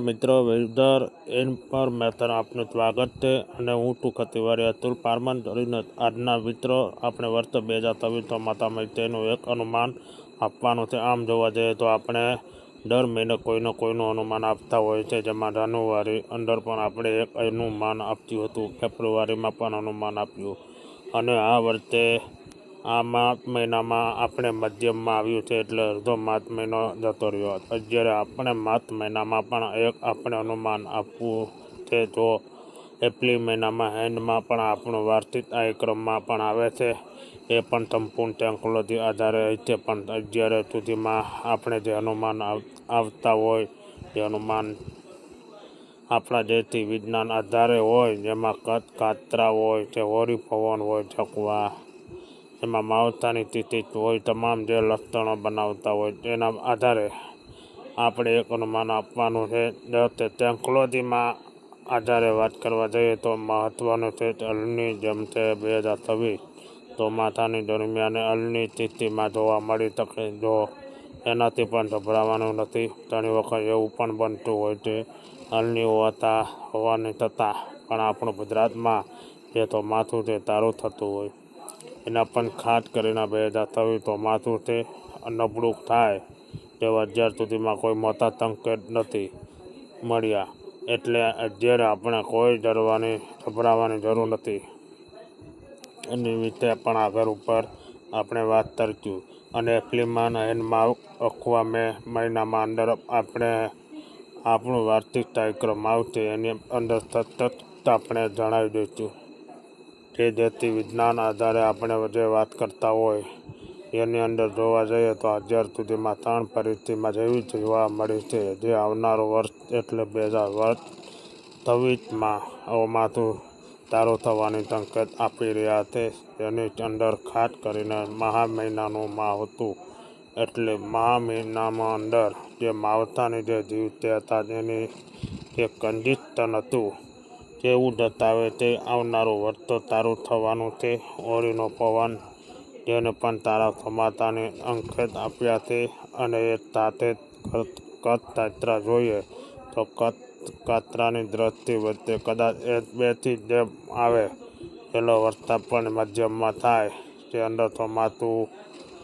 મિત્રો weather information આપનું સ્વાગત છે અને હું છું ખતીવારી અતુલ પારમાન કરીને આજના મિત્રો આપણે વર્ષ 2023 માતા મહિનાનું એક અનુમાન આપવાનું છે. આમ જોવા જઈએ તો આપણે દર મહિને કોઈનું અનુમાન આપતા હોય છે, જેમાં જાન્યુઆરી અંદર પણ આપણે એક અનુમાન આપ્યું હતું, ફેબ્રુઆરીમાં પણ અનુમાન આપ્યું અને આ વર્ષે આ માર્ચ મહિનામાં આપણે મધ્યમમાં આવ્યું છે એટલે અડધો માર્ચ મહિનો જતો રહ્યો. અત્યારે આપણે માર્ચ મહિનામાં પણ એક આપણે અનુમાન આપવું છે. જો એપ્રિલ મહિનામાં એન્ડમાં પણ આપણું વાર્ષિક કાર્યક્રમમાં પણ આવે છે, એ પણ સંપૂર્ણ ટેકનોલોજી આધારે છે. પણ અત્યારે સુધીમાં આપણે જે અનુમાન આવતા હોય, જે અનુમાન આપણા જેથી વિજ્ઞાન આધારે હોય, જેમાં કાતરા હોય છે, હોરી પવન હોય, ચકવા, એમાં માવઠાની તિથિ હોય, તમામ જે લક્ષણો બનાવતા હોય તેના આધારે આપણે એક અનુમાન આપવાનું છે. તે ટેકનોલોજીમાં આધારે વાત કરવા જઈએ તો મહત્ત્વનું છે અલની જેમ છે 2026 ચોમાસાની દરમિયાન અલની સ્થિતિમાં જોવા મળી શકે. જો એનાથી પણ ગભરાવાનું નથી. ઘણી વખત એવું પણ બનતું હોય છે અલની હોવાની છતાં પણ આપણું ગુજરાતમાં જે ચોમાસું છે સારું થતું હોય, એના પણ ખાસ કરીને 2026 ચોમાસું છે નબળું થાય તેવા અત્યાર સુધીમાં કોઈ મોટા સંકેત નથી મળ્યા. એટલે અત્યારે આપણે કોઈ ગભરાવાની જરૂર નથી. એની વિશે પણ આગળ ઉપર આપણે વાત કરીશું. અને એપ્રિલમાં એન્ડમાં અથવા મે મહિનામાં અંદર આપણે આપણું વાર્ષિક કાર્યક્રમ આવશે, એની અંદર સતત આપણે જણાવી દઈશું કે જેથી વિજ્ઞાન આધારે આપણે જે વાત કરતા હોય એની અંદર જોવા જઈએ તો અત્યાર સુધીમાં 3 પરિસ્થિતિમાં જેવી જોવા મળી છે. જે આવનારું વર્ષ એટલે 2023માં ચોમાસું સારું થવાની સંકેત આપી રહ્યા છે. એની અંદર ખાસ કરીને મહા મહિનાનું હતું, એટલે મહા મહિનામાં અંદર જે માવઠાની જે દિવસે હતા એની જે કન્ડિશન હતું તેવું બતાવે છે. આવનારું વર્ષ તો સારું થવાનું છે. હોરીનો પવન જેને પણ સારા ચોમાસાની સંકેત આપ્યા છે. અને એ સાથે કાતરા જોઈએ તો કાતરાની દ્રષ્ટિ વચ્ચે કદાચ એ બેથી જે આવે પેલો વરસાદ પણ મધ્યમમાં થાય, તે અંદર ચોમાસું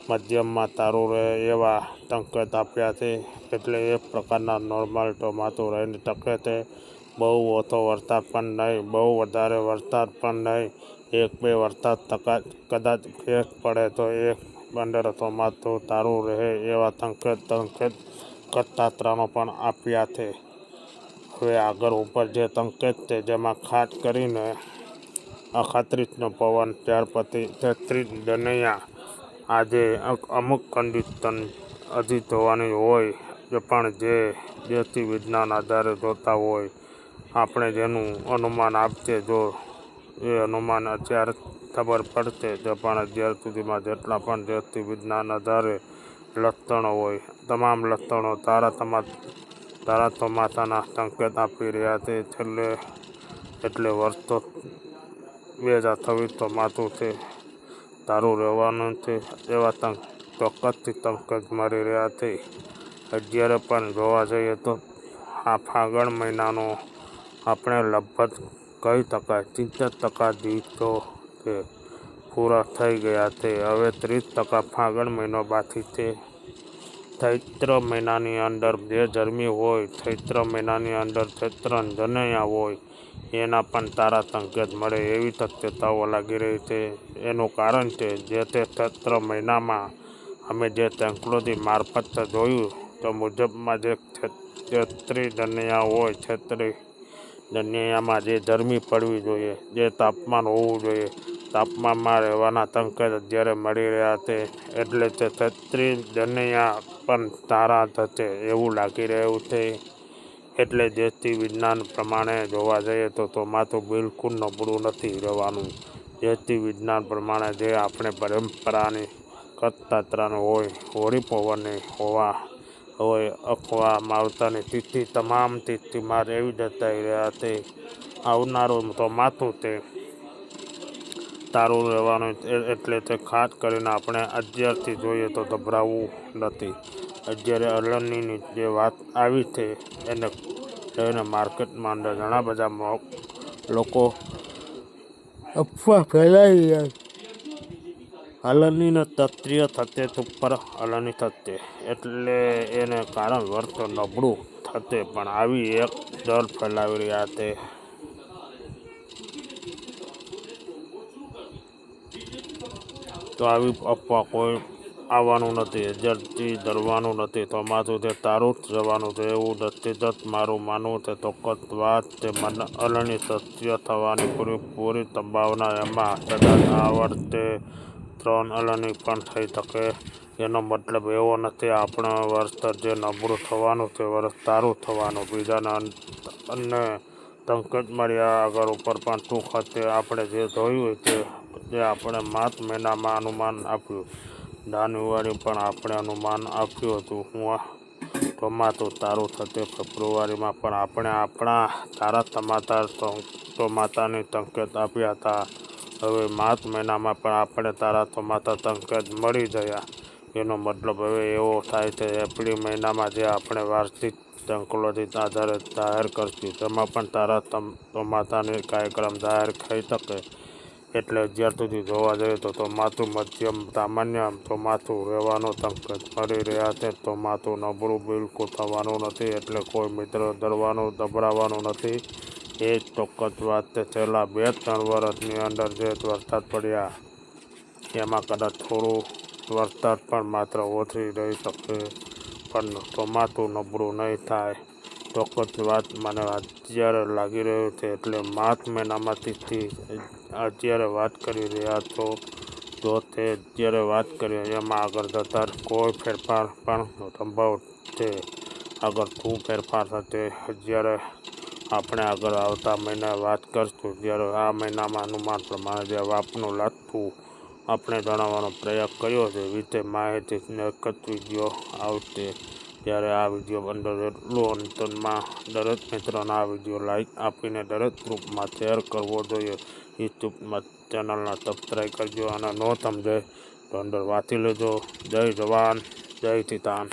મધ્યમમાં સારું રહે એવા સંકેત આપ્યા છે. એટલે એક પ્રકારના નોર્મલ ચોમાસું રહી શકે છે. બહુ ઓછો વરસાદ પણ નહીં, બહુ વધારે વરસાદ પણ નહીં. 1-2 વરસાદ કદાચ એક પડે તો એક અંદર ચોમાસું સારું રહે એવા સંકેત કાતરાનો પણ આપ્યા છે. હવે આગળ ઉપર જે સંકેત છે જેમાં ખાસ કરીને 38નો પવન, ત્યાર પછી 33 દનૈયા, આજે અમુક કન્ડિશન હજી જોવાની હોય પણ જેથી વિજ્ઞાન આધારે જોતા હોય આપણે જેનું અનુમાન આપશે. જો એ અનુમાન અત્યારે ખબર પડશે તો પણ અત્યાર સુધીમાં જેટલા પણ જેથી વિજ્ઞાન આધારે લક્ષણો હોય, તમામ લક્ષણો સારા ચોમાસાના સંકેત આપી રહ્યા છે. એટલે વર્ષ તો 2026 ચોમાસું છે સારું રહેવાનું છે એવા ચોક્કસથી સંકેત મળી રહ્યા છે. અત્યારે પણ જોવા જઈએ તો આ ફાગણ મહિનાનો આપણે લગભગ કહી શકાય 70% દિવસો છે પૂરા થઈ ગયા છે. હવે 30% ફાગણ મહિનો બાકી છે. ચૈત્ર મહિનાની અંદર જે ગરમી હોય, ચૈત્ર મહિનાની અંદર ચૈત્ર દનૈયા હોય, એના પણ સારા સંકેત મળે એવી શક્યતાઓ લાગી રહી છે. એનું કારણ છે જે તે ચૈત્ર મહિનામાં અમે જે ટેકનોલોજી મારફત જોયું તો મુજબમાં જે ચૈત્રી દનૈયા હોય, ચૈત્રી દનૈયામાં જે ગરમી પડવી જોઈએ, જે તાપમાન હોવું જોઈએ, તાપમાનમાં રહેવાના સંકેત અત્યારે મળી રહ્યા છે. એટલે તે ચૈત્રી દનૈયા પણ સારા થશે એવું લાગી રહ્યું છે. એટલે જેથી વિજ્ઞાન પ્રમાણે જોવા જઈએ તો ચોમાસું બિલકુલ નબળું નથી રહેવાનું. જેથી વિજ્ઞાન પ્રમાણે જે આપણે પરંપરાની કાતરાની હોય, હોરી પવનની હોય અથવા માવઠાની તિથિ, તમામ તિથિમાં એવી જતાઈ રહ્યા છે. આવનારું ચોમાસું તે સારું રહેવાનું. એટલે તે ખાસ કરીને આપણે અત્યારથી જોઈએ તો ગભરાવું નથી. અત્યારે અલનની જે વાત આવી છે એને લઈને માર્કેટમાં અંદર ઘણા બધા લોકો અફવા ફેલાવી રહ્યા છે. હાલની તત્રીય થતે ઉપર હલની થતે એટલે એને કારણ વર્ત નબળું થતે પણ આવી એક ડર ફેલાવી રહ્યા તે તો આવી અફવા કોઈ આવવાનું નથી, જડથી ડરવાનું નથી, તો માથું તે તારું જ જવાનું છે એવું દત્તિદત્ત મારું માનવું છે. ચોક્કસ વાત તે મને અલની સત્ય થવાની પૂરી સંભાવના એમાં કદાચ આ વર્ષે 3 અલની પણ થઈ શકે. એનો મતલબ એવો નથી આપણા વર્ષ જે નબળું થવાનું તે વર્ષ સારું થવાનું. બીજાના અને સંકેત મળ્યા આગળ ઉપર પણ ટૂંક હતે આપણે જે જોયું તે આપણે માર્ચ મહિનામાં અનુમાન આપ્યું. જાન્યુઆરી પણ આપણે અનુમાન આપ્યું હતું ચોમાસું સારું થશે. ફેબ્રુઆરીમાં પણ આપણે આપણા સારા ચોમાસાની સંકેત આપ્યા હતા. હવે માર્ચ મહિનામાં પણ આપણે સારા ચોમાસા સંકેત મળી ગયા. એનો મતલબ હવે એવો થાય છે એપ્રિલ મહિનામાં જે આપણે વાર્ષિક સંકલોથી આધારે જાહેર કરશું તેમાં પણ સારા ચોમાસાની કાર્યક્રમ જાહેર થઈ શકે. એટલે અત્યાર સુધી જોવા જઈએ તો ચોમાસું મધ્યમ સામાન્ય ચોમાસું રહેવાનો સંકેત મળી રહ્યા છે. ચોમાસું નબળું બિલકુલ થવાનું નથી, એટલે કોઈ મિત્ર ડરવાનું ગભરાવાનું નથી. એ જ ચોક્કસ વાત છે. છેલ્લા 2-3 વર્ષની અંદર જે વરસાદ પડ્યા એમાં કદાચ થોડું વરસાદ પણ માત્ર ઓછી રહી શકે પણ ચોમાસું નબળું નહીં થાય. ચોક્કસ વાત મને અત્યારે લાગી રહ્યું છે. એટલે માર્ચ મહિનામાંથી અત્યારે વાત કરી રહ્યા છો જો તે અત્યારે વાત કરી એમાં આગળ જતા કોઈ ફેરફાર પણ સંભવ છે. આગળ શું ફેરફાર થશે જ્યારે આપણે આગળ આવતા મહિને વાત કરશું ત્યારે આ મહિનામાં અનુમાન પ્રમાણે જે આપનું લખવું આપણે જણાવવાનો પ્રયાસ કર્યો છે વિશે માહિતી એક જ વિડીયો આવશે. ત્યારે આ વિડીયો અંદર એટલું અંતરમાં દરેક મિત્રોને આ વિડીયો લાઈક આપીને દરેક ગ્રુપમાં શેર કરવો જોઈએ. યુટ્યુબમાં ચેનલને સબસ્ક્રાઈબ કરજો અને ન સમજે તો અંદર વાંચી લેજો. જય જવાન, જય કિસાન.